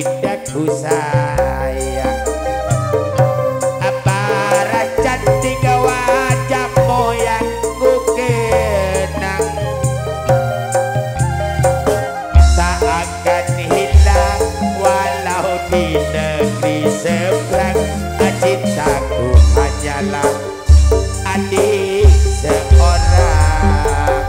adindaku sayang. Para cantik wajah moyangku kenang, tak akan hilang walau di negeri seberang. Cintaku hanyalah adik seorang.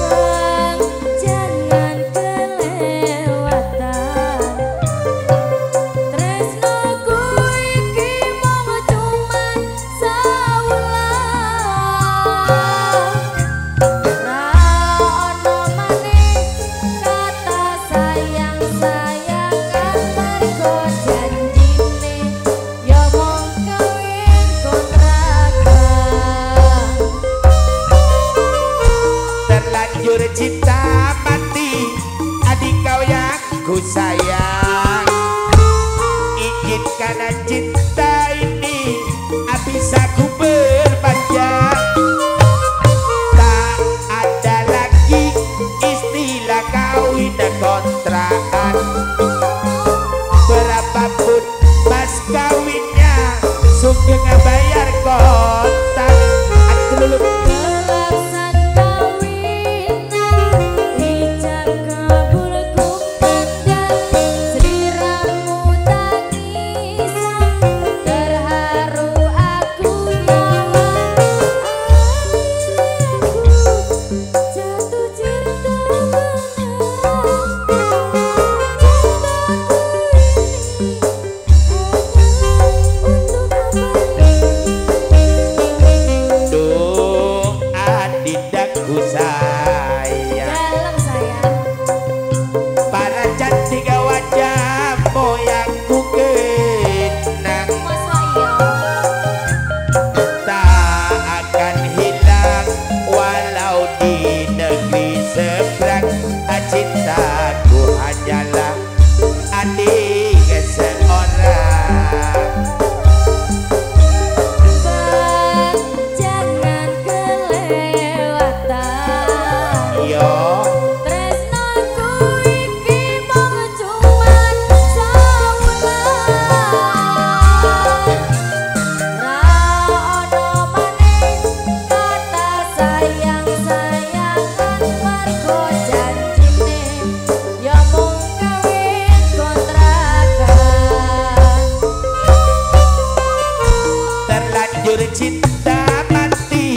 Bang, jangan kelewatan. Tresnoku iki mung cuman sawulan. Ra ono maning kata sayang-sayangan, mergo janjine ya mung kawin kontrakan. Terlanjur cinta mati adik kau yang ku sayang. Ingin karena cinta ini bisa ku berpanjang. Tak ada lagi istilah kawin dan kontrakan. Berapapun mas kawinnya sungguh ngebayar kontak. Kelaksan kawinan, ijab kabul kumandang, sliramu tangisan, terharu aku nyawa. Jatuh cinta Duh adindaku sayang. dalam sayang. Para cantik wajah moyangku kenang, Masa iya tak akan hilang walau di negeri seberang. Cintaku hanyalah adik seorang. Bang, jangan kelewatan. Yo Tresnoku iki mung cuman sawulan. Ra ono maning kata sayang-sayangan, mergo janjine ya mung kawin kontrakan. terlanjur cinta mati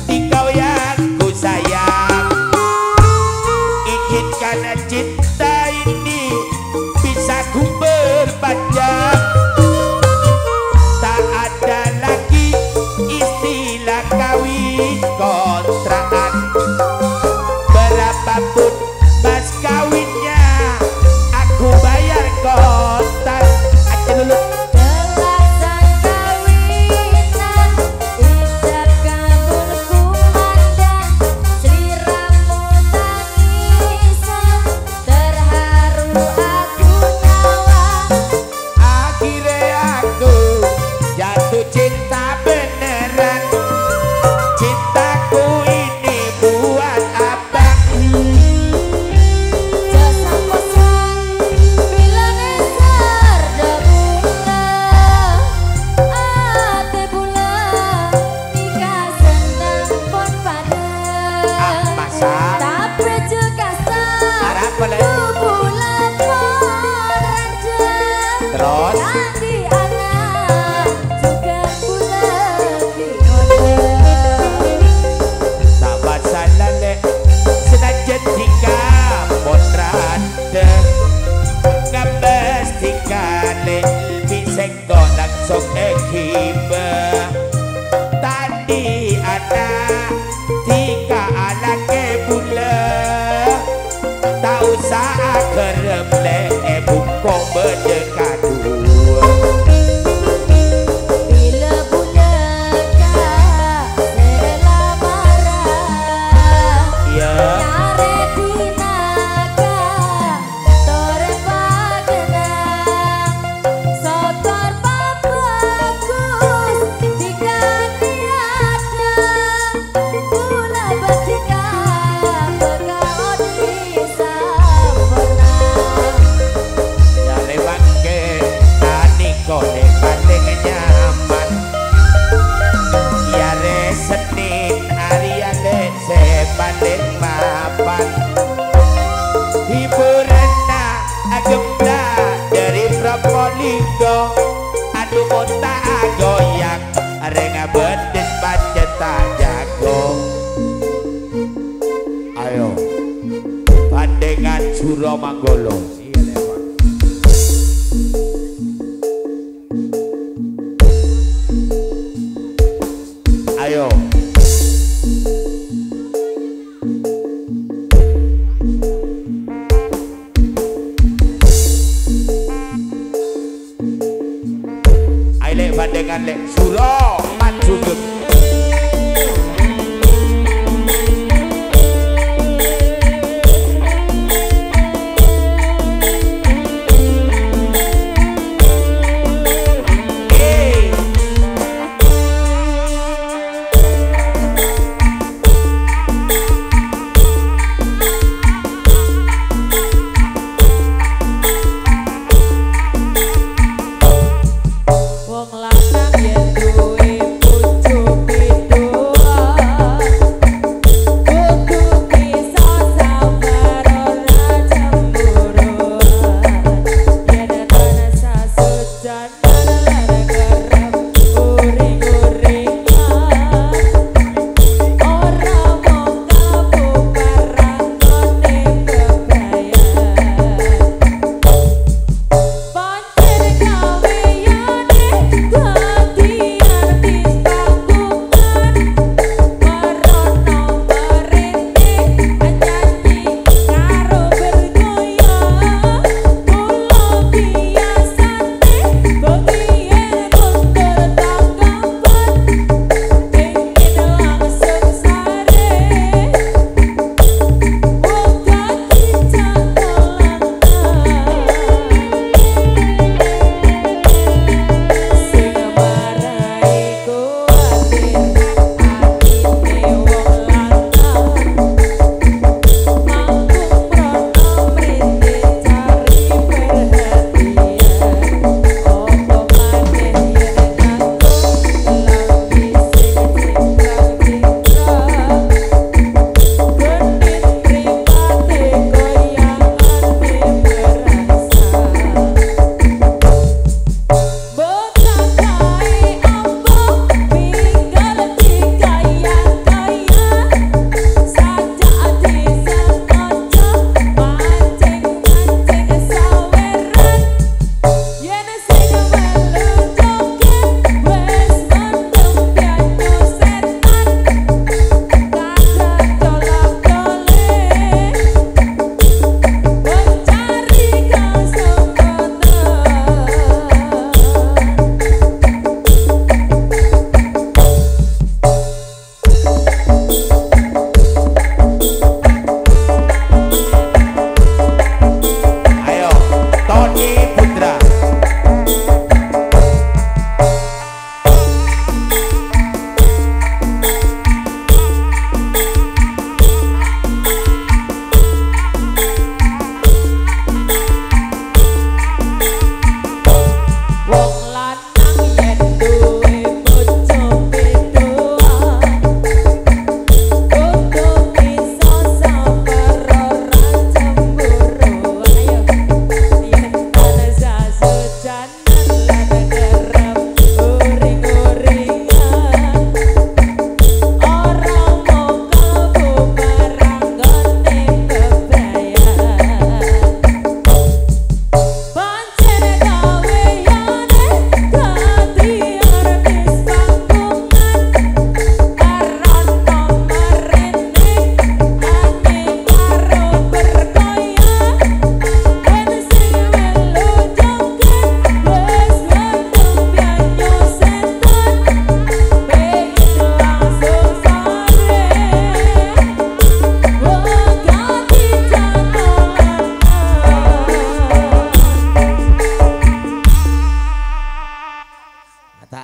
di kau yang ku sayang. Ingin karena cinta ini bisa ku berpanjang. Tak ada lagi istilah kawin kontrakan. Berapapun mas kawinnya aku bayar kontak. Aja dulu. Kelaksan kawinan, ijab kabul kumandang, sliramu tangisan, terharu aku nyawa. Akhirnya aku jatuh cinta beneran. Cintaku ini buat abang. Jasa posang bilang esar bulan, ate bulan nikah senang pon padang. Ah, masa? Tak berjekasa Harap boleh. bulan Manggolo. Iya lewat. Ayo. Aile bandengan lek Suro Manjugem. Wong lanang yen duwe bojo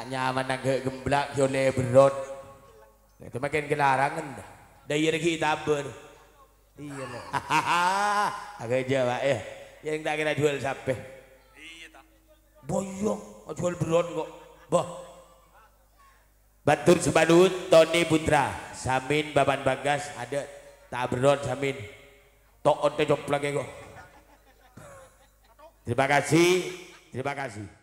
nyaman nang gemblak yole berot. Itu makin kelarangan dah. Daya lagi tabur. Iya lah. Agak Jawa ya. Yang tak kena jual sampai. Iya tak. Boyong, jual berot kok. Boh. Batur Semanut, Tony Putra, Samin Baban Bagas ada tak berot Samin. Tok ote joplak kok. Terima kasih.